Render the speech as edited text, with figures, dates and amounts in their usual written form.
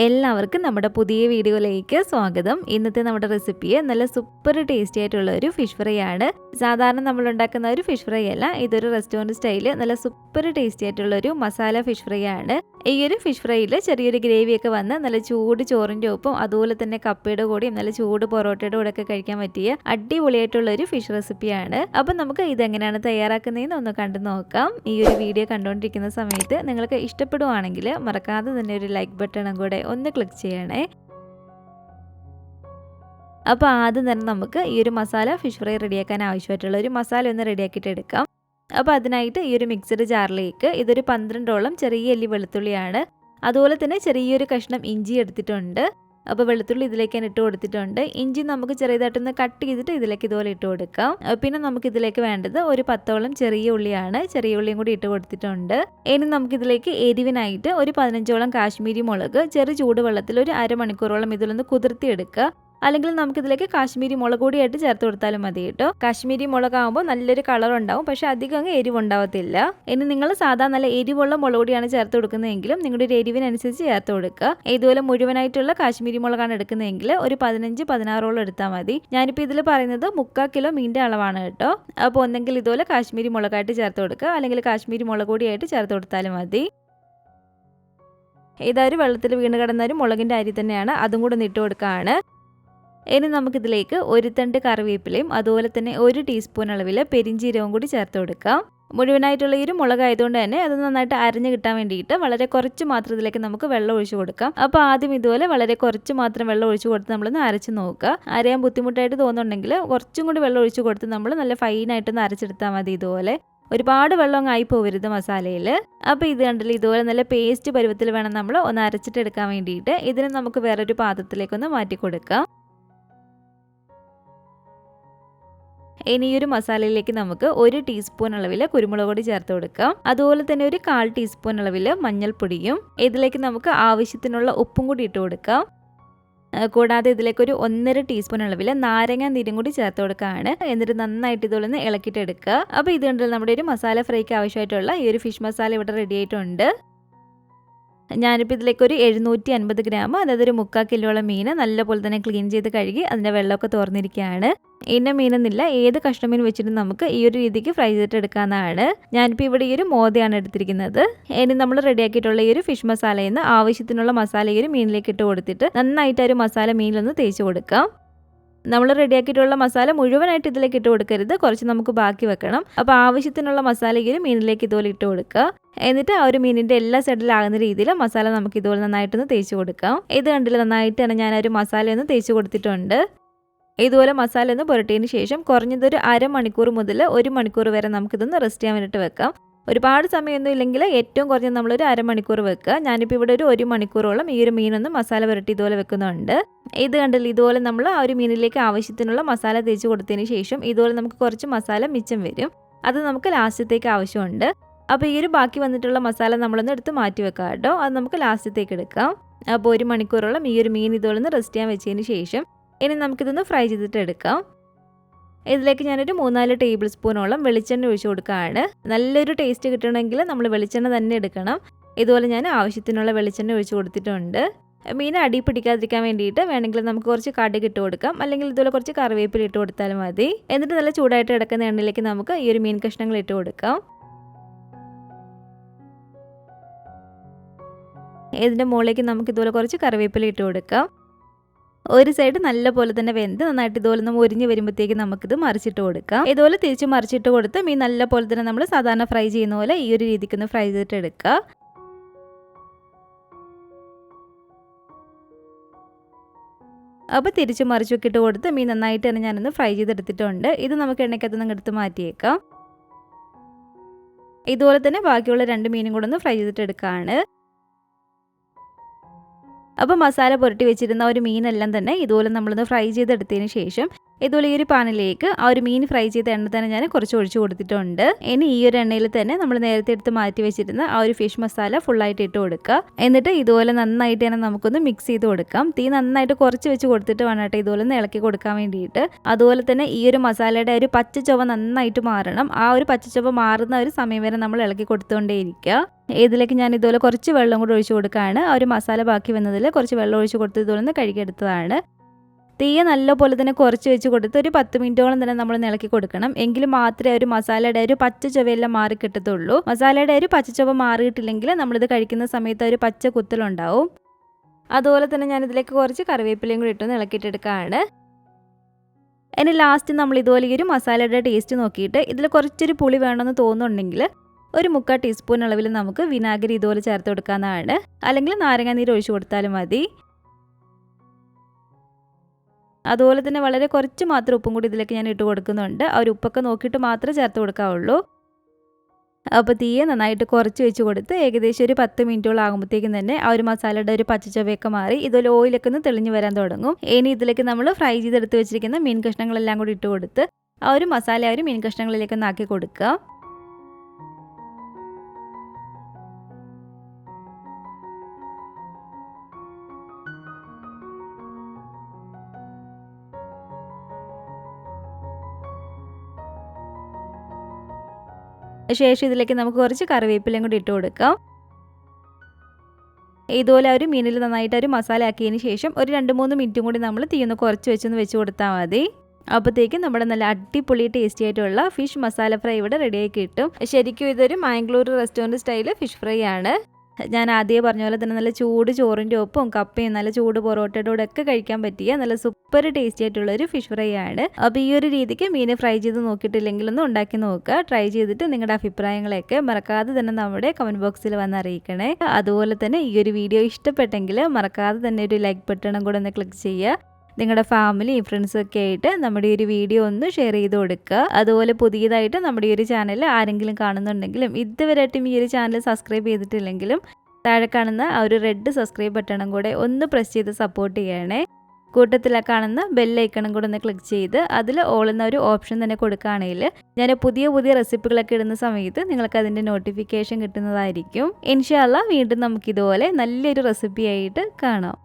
എല്ലാവർക്കും നമ്മുടെ പുതിയ വീഡിയോയിലേക്ക് സ്വാഗതം. ഇന്നത്തെ നമ്മുടെ റെസിപ്പി നല്ല സൂപ്പർ ടേസ്റ്റി ആയിട്ടുള്ള ഒരു ഫിഷ് ഫ്രൈ ആണ്. സാധാരണ നമ്മൾ ഉണ്ടാക്കുന്ന ഒരു ഫിഷ് ഫ്രൈ അല്ല, ഇതൊരു റെസ്റ്റോറൻറ്റ് സ്റ്റൈൽ നല്ല സൂപ്പർ ടേസ്റ്റി ആയിട്ടുള്ള ഒരു മസാല ഫിഷ് ഫ്രൈ ആണ്. ഈ ഒരു ഫിഷ് ഫ്രൈയിൽ ചെറിയൊരു ഗ്രേവിയൊക്കെ വന്ന് നല്ല ചൂട് ചോറിൻ്റെ ഒപ്പം അതുപോലെ തന്നെ കപ്പയുടെ കൂടെയും നല്ല ചൂട് പൊറോട്ടയുടെ കൂടെ ഒക്കെ കഴിക്കാൻ പറ്റിയ അടിപൊളിയായിട്ടുള്ള ഒരു ഫിഷ് റെസിപ്പിയാണ്. അപ്പം നമുക്ക് ഇതെങ്ങനെയാണ് തയ്യാറാക്കുന്നതെന്ന് ഒന്ന് കണ്ടു നോക്കാം. ഈ ഒരു വീഡിയോ കണ്ടുകൊണ്ടിരിക്കുന്ന സമയത്ത് നിങ്ങൾക്ക് ഇഷ്ടപ്പെടുവാണെങ്കിൽ മറക്കാതെ തന്നെ ഒരു ലൈക്ക് ബട്ടണും കൂടെ ഒന്ന് ക്ലിക്ക് ചെയ്യണേ. അപ്പോൾ ആദ്യം തന്നെ നമുക്ക് ഈ ഒരു മസാല ഫിഷ് ഫ്രൈ റെഡിയാക്കാൻ ആവശ്യമായിട്ടുള്ള ഒരു മസാല ഒന്ന് റെഡിയാക്കിയിട്ട് എടുക്കാം. അപ്പോൾ അതിനായിട്ട് ഈ ഒരു മിക്സഡ് ജാറിലേക്ക് ഇതൊരു 12ഓളം ചെറിയ അല്ലി വെളുത്തുള്ളിയാണ്. അതുപോലെ തന്നെ ചെറിയൊരു കഷ്ണം ഇഞ്ചി എടുത്തിട്ടുണ്ട്. അപ്പോൾ വെളുത്തുള്ളി ഇതിലേക്ക് ഞാൻ ഇട്ട് കൊടുത്തിട്ടുണ്ട്. ഇഞ്ചി നമുക്ക് ചെറിയതായിട്ടൊന്ന് കട്ട് ചെയ്തിട്ട് ഇതിലേക്ക് ഇതുപോലെ ഇട്ട് കൊടുക്കാം. പിന്നെ നമുക്ക് ഇതിലേക്ക് വേണ്ടത് ഒരു 10ഓളം ചെറിയ ഉള്ളിയാണ്. ചെറിയ ഉള്ളിയും കൂടി ഇട്ട് കൊടുത്തിട്ടുണ്ട്. ഇനി നമുക്കിതിലേക്ക് എരിവിനായിട്ട് ഒരു 15ഓളം കാശ്മീരി മുളക് ചെറു ചൂടുവെള്ളത്തിൽ ഒരു അരമണിക്കൂറോളം ഇതിലൊന്ന് കുതിർത്തിയെടുക്കുക. അല്ലെങ്കിൽ നമുക്കിതിലേക്ക് കാശ്മീരി മുളക് കൂടിയായിട്ട് ചേർത്ത് കൊടുത്താലും മതി കേട്ടോ. കാശ്മീരി മുളകാകുമ്പോൾ നല്ലൊരു കളർ ഉണ്ടാവും, പക്ഷെ അധികം അങ്ങ് എരിവുണ്ടാവത്തില്ല. ഇനി നിങ്ങൾ സാധാരണ നല്ല എരിവുള്ള മുളക് പൊടിയാണ് ചേർത്ത് കൊടുക്കുന്നതെങ്കിലും നിങ്ങളുടെ ഒരു എരിവിനനുസരിച്ച് ചേർത്ത് കൊടുക്കുക. ഇതുപോലെ മുഴുവനായിട്ടുള്ള കാശ്മീരി മുളകാണ് എടുക്കുന്നതെങ്കിൽ ഒരു 15-16ഓളം എടുത്താൽ മതി. ഞാനിപ്പോൾ ഇതിൽ പറയുന്നത് 3/4 കിലോ മീനിൻ്റെ അളവാണ് കേട്ടോ. അപ്പോൾ ഒന്നെങ്കിൽ ഇതുപോലെ കാശ്മീരി മുളകായിട്ട് ചേർത്ത് കൊടുക്കുക, അല്ലെങ്കിൽ കാശ്മീരി മുളക് പൊടിയായിട്ട് ചേർത്ത് കൊടുത്താലും മതി. ഇതൊരു വെള്ളത്തിൽ വീണ് കിടന്ന ഒരു മുളകിൻ്റെ അരി തന്നെയാണ്, അതും കൂടെ ഒന്ന് ഇട്ട് കൊടുക്കുകയാണ്. ഇനി നമുക്കിതിലേക്ക് ഒരു തണ്ട് കറിവേപ്പിലയും അതുപോലെ തന്നെ 1 ടീസ്പൂൺ അളവിൽ പെരിഞ്ചീരകവും കൂടി ചേർത്ത് കൊടുക്കാം. മുഴുവനായിട്ടുള്ള ഈ ഒരു മുളകായതുകൊണ്ട് തന്നെ അത് നന്നായിട്ട് അരഞ്ഞ് കിട്ടാൻ വേണ്ടിയിട്ട് വളരെ കുറച്ച് മാത്രം ഇതിലേക്ക് നമുക്ക് വെള്ളം ഒഴിച്ചു കൊടുക്കാം. അപ്പോൾ ആദ്യം ഇതുപോലെ വളരെ കുറച്ച് മാത്രം വെള്ളം ഒഴിച്ചു കൊടുത്ത് നമ്മളൊന്ന് അരച്ച് നോക്കുക. അരയാൻ ബുദ്ധിമുട്ടായിട്ട് തോന്നുന്നുണ്ടെങ്കിൽ കുറച്ചും കൂടി വെള്ളം ഒഴിച്ചു കൊടുത്ത് നമ്മൾ നല്ല ഫൈനായിട്ടൊന്ന് അരച്ചെടുത്താൽ മതി. ഇതുപോലെ ഒരുപാട് വെള്ളം അങ്ങ് ആയി പോകരുത് മസാലയിൽ. അപ്പോൾ ഇത് കണ്ടില്ല, ഇതുപോലെ നല്ല പേസ്റ്റ് പരുവത്തിൽ വേണം നമ്മൾ ഒന്ന് അരച്ചിട്ടെടുക്കാൻ വേണ്ടിയിട്ട്. ഇതിന് നമുക്ക് വേറൊരു പാത്രത്തിലേക്കൊന്ന് മാറ്റി കൊടുക്കാം. ഇനി ഈ ഒരു മസാലയിലേക്ക് നമുക്ക് 1 ടീസ്പൂൺ അളവിൽ കുരുമുളക് പൊടി ചേർത്ത് കൊടുക്കാം. അതുപോലെ തന്നെ ഒരു 1/4 ടീസ്പൂൺ അളവിൽ മഞ്ഞൾപ്പൊടിയും ഇതിലേക്ക് നമുക്ക് ആവശ്യത്തിനുള്ള ഉപ്പും കൂടി ഇട്ട് കൊടുക്കാം. കൂടാതെ ഇതിലേക്ക് ഒരു 1.5 ടീസ്പൂൺ അളവിൽ നാരങ്ങ നീരും കൂടി ചേർത്ത് കൊടുക്കുകയാണ്. എന്നിട്ട് നന്നായിട്ട് ഇതുപോലെ ഇളക്കിയിട്ടെടുക്കുക. അപ്പോൾ ഇത് കണ്ടല്ലോ, നമ്മുടെ ഒരു മസാല ഫ്രൈക്ക് ആവശ്യമായിട്ടുള്ള ഈ ഒരു ഫിഷ് മസാല ഇവിടെ റെഡി ആയിട്ടുണ്ട്. ഞാനിപ്പോൾ ഇതിലേക്ക് ഒരു 750 ഗ്രാം, അതായത് ഒരു 3/4 കിലോളം മീൻ നല്ലപോലെ തന്നെ ക്ലീൻ ചെയ്ത് കഴുകി അതിൻ്റെ വെള്ളമൊക്കെ തോർന്നിരിക്കുകയാണ്. ഇന്ന മീനെന്നില്ല, ഏത് കഷ്ണമീൻ വെച്ചിട്ട് നമുക്ക് ഈ ഒരു രീതിക്ക് ഫ്രൈ ചെയ്തിട്ട് എടുക്കാവുന്നതാണ്. ഞാനിപ്പോൾ ഇവിടെ ഈ ഒരു മോദയാണ് എടുത്തിരിക്കുന്നത്. ഇനി നമ്മൾ റെഡിയാക്കിയിട്ടുള്ള ഈ ഒരു ഫിഷ് മസാലയിൽ നിന്ന് ആവശ്യത്തിനുള്ള മസാല ഈ ഒരു മീനിലേക്ക് ഇട്ട് കൊടുത്തിട്ട് നന്നായിട്ട് ഒരു മസാല മീനിലൊന്ന് തേച്ച് കൊടുക്കാം. നമ്മൾ റെഡിയാക്കിയിട്ടുള്ള മസാല മുഴുവനായിട്ട് ഇതിലേക്ക് ഇട്ട് കൊടുക്കരുത്, കുറച്ച് നമുക്ക് ബാക്കി വെക്കണം. അപ്പോൾ ആവശ്യത്തിനുള്ള മസാല ഈ ഒരു മീനിലേക്ക് ഇതുപോലെ ഇട്ട് കൊടുക്കുക. എന്നിട്ട് ആ ഒരു മീനിൻ്റെ എല്ലാ സൈഡിലാകുന്ന രീതിയിൽ മസാല നമുക്ക് ഇതുപോലെ നന്നായിട്ടൊന്ന് തേച്ച് കൊടുക്കാം. ഇത് കണ്ടില്ല, നന്നായിട്ട് തന്നെ ഞാൻ ഒരു മസാല ഒന്ന് തേച്ച് കൊടുത്തിട്ടുണ്ട്. ഇതുപോലെ മസാല ഒന്ന് പുരട്ടിയതിന് ശേഷം കുറഞ്ഞതൊരു അരമണിക്കൂർ മുതൽ 1 മണിക്കൂർ വരെ നമുക്കിതൊന്ന് റെസ്റ്റ് ചെയ്യാൻ വേണ്ടിയിട്ട് വെക്കാം. ഒരുപാട് സമയമൊന്നും ഇല്ലെങ്കിൽ ഏറ്റവും കുറഞ്ഞ നമ്മളൊരു അരമണിക്കൂർ വെക്കുക. ഞാനിപ്പോൾ ഇവിടെ ഒരു 1 മണിക്കൂറോളം ഈ ഒരു മീനൊന്ന് മസാല പുരട്ടി ഇതുപോലെ വെക്കുന്നുണ്ട്. ഇത് കണ്ടില്ല, ഇതുപോലെ നമ്മൾ ആ ഒരു മീനിലേക്ക് ആവശ്യത്തിനുള്ള മസാല തേച്ച് കൊടുത്തതിന് ശേഷം ഇതുപോലെ നമുക്ക് കുറച്ച് മസാല മിച്ചം വരും. അത് നമുക്ക് ലാസ്റ്റത്തേക്ക് ആവശ്യമുണ്ട്. അപ്പോൾ ഈ ഒരു ബാക്കി വന്നിട്ടുള്ള മസാല നമ്മളൊന്ന് എടുത്ത് മാറ്റി വെക്കാം കേട്ടോ. അത് നമുക്ക് ലാസ്റ്റത്തേക്ക് എടുക്കാം. അപ്പോൾ 1 മണിക്കൂറോളം ഈ ഒരു മീൻ ഇതുപോലെ ഒന്ന് റെസ്റ്റ് ചെയ്യാൻ വെച്ചതിന് ശേഷം ഇനി നമുക്കിതൊന്ന് ഫ്രൈ ചെയ്തിട്ട് എടുക്കാം. ഇതിലേക്ക് ഞാനൊരു 3-4 ടേബിൾ സ്പൂണോളം വെളിച്ചെണ്ണ ഒഴിച്ച് കൊടുക്കുകയാണ്. നല്ലൊരു ടേസ്റ്റ് കിട്ടണമെങ്കിൽ നമ്മൾ വെളിച്ചെണ്ണ തന്നെ എടുക്കണം. ഇതുപോലെ ഞാൻ ആവശ്യത്തിനുള്ള വെളിച്ചെണ്ണ ഒഴിച്ച് കൊടുത്തിട്ടുണ്ട്. മീൻ അടി പിടിക്കാതിരിക്കാൻ വേണ്ടിയിട്ട് വേണമെങ്കിൽ നമുക്ക് കുറച്ച് കടുക് ഇട്ട് കൊടുക്കാം, അല്ലെങ്കിൽ ഇതുപോലെ കുറച്ച് കറിവേപ്പില ഇട്ട് കൊടുത്താലും മതി. എന്നിട്ട് നല്ല ചൂടായിട്ട് കിടക്കുന്ന എണ്ണയിലേക്ക് നമുക്ക് ഈ ഒരു മീൻ കഷ്ണങ്ങൾ ഇട്ട് കൊടുക്കാം. ഇതിൻ്റെ മുകളിലേക്ക് നമുക്ക് ഇതുപോലെ കുറച്ച് കറിവേപ്പില ഇട്ട് കൊടുക്കാം. ഒരു സൈഡ് നല്ല പോലെ തന്നെ വെന്ത് നന്നായിട്ട് ഇതുപോലെ നമ്മൾ ഒരിഞ്ഞ് വരുമ്പോഴത്തേക്ക് നമുക്കിത് മറിച്ചിട്ട് കൊടുക്കാം. ഇതുപോലെ തിരിച്ച് മറിച്ചിട്ട് കൊടുത്ത് മീൻ നല്ല പോലെ തന്നെ നമ്മൾ സാധാരണ ഫ്രൈ ചെയ്യുന്ന പോലെ ഈ ഒരു രീതിക്കൊന്ന് ഫ്രൈ ചെയ്തിട്ട് എടുക്കുക. അപ്പോൾ തിരിച്ച് മറിച്ചൊക്കെ ഇട്ട് കൊടുത്ത് മീൻ നന്നായിട്ട് തന്നെ ഞാനൊന്ന് ഫ്രൈ ചെയ്തെടുത്തിട്ടുണ്ട്. ഇത് നമുക്ക് എണ്ണയ്ക്കകത്ത് എടുത്ത് മാറ്റിയേക്കാം. ഇതുപോലെ തന്നെ ബാക്കിയുള്ള 2 മീനും കൂടെ ഒന്ന് ഫ്രൈ ചെയ്തിട്ട് എടുക്കുകയാണ്. അപ്പോൾ മസാല പുരട്ടി വെച്ചിരുന്ന ഒരു മീനെല്ലാം തന്നെ ഇതുപോലെ നമ്മളൊന്ന് ഫ്രൈ ചെയ്തെടുത്തതിന് ശേഷം ഇതുപോലെ ഈ ഒരു പാനിലേക്ക് ആ ഒരു മീൻ ഫ്രൈ ചെയ്ത എണ്ണ തന്നെ ഞാൻ കുറച്ച് ഒഴിച്ചു കൊടുത്തിട്ടുണ്ട്. ഇനി ഈ ഒരു എണ്ണയിൽ തന്നെ നമ്മൾ നേരത്തെ എടുത്ത് മാറ്റി വെച്ചിരുന്ന ആ ഒരു ഫിഷ് മസാല ഫുള്ളായിട്ട് ഇട്ട് കൊടുക്കുക. എന്നിട്ട് ഇതുപോലെ നന്നായിട്ട് തന്നെ നമുക്കൊന്ന് മിക്സ് ചെയ്ത് കൊടുക്കാം. തീ നന്നായിട്ട് കുറച്ച് വെച്ച് കൊടുത്തിട്ട് വേണം ഇതുപോലെ ഒന്ന് ഇളക്കി കൊടുക്കാൻ വേണ്ടിയിട്ട്. അതുപോലെ തന്നെ ഈ ഒരു മസാലയുടെ ഒരു പച്ച ചുവ നന്നായിട്ട് മാറണം. ആ ഒരു പച്ച ചുവ മാറുന്ന ഒരു സമയം വരെ നമ്മൾ ഇളക്കി കൊടുത്തുകൊണ്ടേയിരിക്കുക. ഇതിലേക്ക് ഞാൻ ഇതുപോലെ കുറച്ച് വെള്ളം കൂടി ഒഴിച്ചു കൊടുക്കുകയാണ്. ആ ഒരു മസാല ബാക്കി വന്നതിൽ കുറച്ച് വെള്ളം ഒഴിച്ച് കൊടുത്ത് ഇതുപോലെ ഒന്ന് കഴുകിയെടുത്തതാണ്. തീയെ നല്ലപോലെ തന്നെ കുറച്ച് വെച്ച് കൊടുത്ത് ഒരു 10 മിനിറ്റോളം തന്നെ നമ്മൾ ഇളക്കി കൊടുക്കണം. എങ്കിൽ മാത്രമേ ഒരു മസാലയുടെ ഒരു പച്ച ചുവയെല്ലാം മാറി കിട്ടത്തുള്ളൂ. മസാലയുടെ ഒരു പച്ച ചുവ മാറിയിട്ടില്ലെങ്കിൽ നമ്മളിത് കഴിക്കുന്ന സമയത്ത് ഒരു പച്ച കുത്തലുണ്ടാവും. അതുപോലെ തന്നെ ഞാൻ ഇതിലേക്ക് കുറച്ച് കറിവേപ്പിലയും കൂടി ഇട്ടൊന്ന് ഇളക്കിയിട്ടെടുക്കുകയാണ്. ഇനി ലാസ്റ്റ് നമ്മൾ ഇതുപോലെ ഈ ഒരു മസാലയുടെ ടേസ്റ്റ് നോക്കിയിട്ട് ഇതിൽ കുറച്ചൊരു പുളി വേണമെന്ന് തോന്നുന്നുണ്ടെങ്കിൽ ഒരു 3/4 ടീസ്പൂൺ അളവിൽ നമുക്ക് വിനാഗിരി ഇതുപോലെ ചേർത്ത് കൊടുക്കാവുന്നതാണ്. അല്ലെങ്കിൽ നാരങ്ങാനീര് ഒഴിച്ചു കൊടുത്താലും മതി. അതുപോലെ തന്നെ വളരെ കുറച്ച് മാത്രം ഉപ്പും കൂടി ഇതിലേക്ക് ഞാൻ ഇട്ട് കൊടുക്കുന്നുണ്ട്. ആ ഒരു ഉപ്പൊക്കെ നോക്കിയിട്ട് മാത്രമേ ചേർത്ത് കൊടുക്കാവുള്ളൂ. അപ്പോൾ തീയെ നന്നായിട്ട് കുറച്ച് വെച്ച് കൊടുത്ത് ഏകദേശം ഒരു 10 മിനിറ്റോളം ആകുമ്പോഴത്തേക്കും തന്നെ ആ ഒരു മസാലയുടെ ഒരു പച്ചച്ചൊവയൊക്കെ മാറി ഇതുപോലെ ഓയിലൊക്കെ ഒന്ന് തെളിഞ്ഞ് വരാൻ തുടങ്ങും. ഇനി ഇതിലേക്ക് നമ്മൾ ഫ്രൈ ചെയ്തെടുത്ത് വെച്ചിരിക്കുന്ന മീൻ കഷ്ണങ്ങളെല്ലാം കൂടി ഇട്ട് കൊടുത്ത് ആ ഒരു മസാല ആ ഒരു മീൻ കഷ്ണങ്ങളിലേക്ക് ഒന്ന് ആക്കി കൊടുക്കുക. ശേഷം ഇതിലേക്ക് നമുക്ക് കുറച്ച് കറിവേപ്പിലയും കൂടി ഇട്ട് കൊടുക്കാം. ഇതുപോലെ ഒരു മീനിൽ നന്നായിട്ട് ഒരു മസാല ആക്കിയതിന് ശേഷം ഒരു 2-3 മിനിറ്റും കൂടി നമ്മൾ തീയൊന്ന് കുറച്ച് വെച്ച് കൊടുത്താൽ മതി. അപ്പോഴത്തേക്കും നമ്മുടെ നല്ല അടിപൊളി ടേസ്റ്റി ആയിട്ടുള്ള ഫിഷ് മസാല ഫ്രൈ ഇവിടെ റെഡിയായി കിട്ടും. ശരിക്കും ഇതൊരു Mangalore restaurant style fish fry ആണ്. ഞാൻ ആദ്യമേ പറഞ്ഞ പോലെ തന്നെ നല്ല ചൂട് ചോറിൻ്റെ ഒപ്പം കപ്പയും നല്ല ചൂട് പൊറോട്ടയുടെ കൂടെ ഒക്കെ കഴിക്കാൻ പറ്റിയ നല്ല സൂപ്പർ ടേസ്റ്റി ആയിട്ടുള്ള ഒരു ഫിഷ് ഫ്രൈ ആണ്. അപ്പോൾ ഈ ഒരു രീതിക്ക് മീൻ ഫ്രൈ ചെയ്ത് നോക്കിയിട്ടില്ലെങ്കിലൊന്നും ഉണ്ടാക്കി നോക്കുക. ട്രൈ ചെയ്തിട്ട് നിങ്ങളുടെ അഭിപ്രായങ്ങളൊക്കെ മറക്കാതെ തന്നെ നമ്മുടെ കമൻറ്റ് ബോക്സിൽ വന്ന് അറിയിക്കണേ. അതുപോലെ തന്നെ ഈ ഒരു വീഡിയോ ഇഷ്ടപ്പെട്ടെങ്കിൽ മറക്കാതെ തന്നെ ഒരു ലൈക്ക് ബട്ടണും കൂടെ ഒന്ന് ക്ലിക്ക് ചെയ്യുക. നിങ്ങളുടെ ഫാമിലി ഫ്രണ്ട്സൊക്കെ ആയിട്ട് നമ്മുടെ ഈ ഒരു വീഡിയോ ഒന്ന് ഷെയർ ചെയ്ത് കൊടുക്കുക. അതുപോലെ പുതിയതായിട്ട് നമ്മുടെ ഈ ഒരു ചാനൽ ആരെങ്കിലും കാണുന്നുണ്ടെങ്കിലും ഇതുവരെയായിട്ടും ഈ ഒരു ചാനൽ സബ്സ്ക്രൈബ് ചെയ്തിട്ടില്ലെങ്കിലും താഴെ കാണുന്ന ആ ഒരു റെഡ് സബ്സ്ക്രൈബ് ബട്ടണും കൂടെ ഒന്ന് പ്രസ് ചെയ്ത് സപ്പോർട്ട് ചെയ്യണേ. കൂട്ടത്തിൽ കാണുന്ന ബെല്ലൈക്കണും കൂടെ ഒന്ന് ക്ലിക്ക് ചെയ്ത് അതിൽ ഓൾ എന്ന ഒരു ഓപ്ഷൻ തന്നെ കൊടുക്കുകയാണെങ്കിൽ ഞാൻ പുതിയ റെസിപ്പികളൊക്കെ ഇടുന്ന സമയത്ത് നിങ്ങൾക്ക് അതിൻ്റെ നോട്ടിഫിക്കേഷൻ കിട്ടുന്നതായിരിക്കും. ഇൻഷാ അല്ലാഹ് വീണ്ടും നമുക്കിതുപോലെ നല്ലൊരു റെസിപ്പി ആയിട്ട് കാണാം.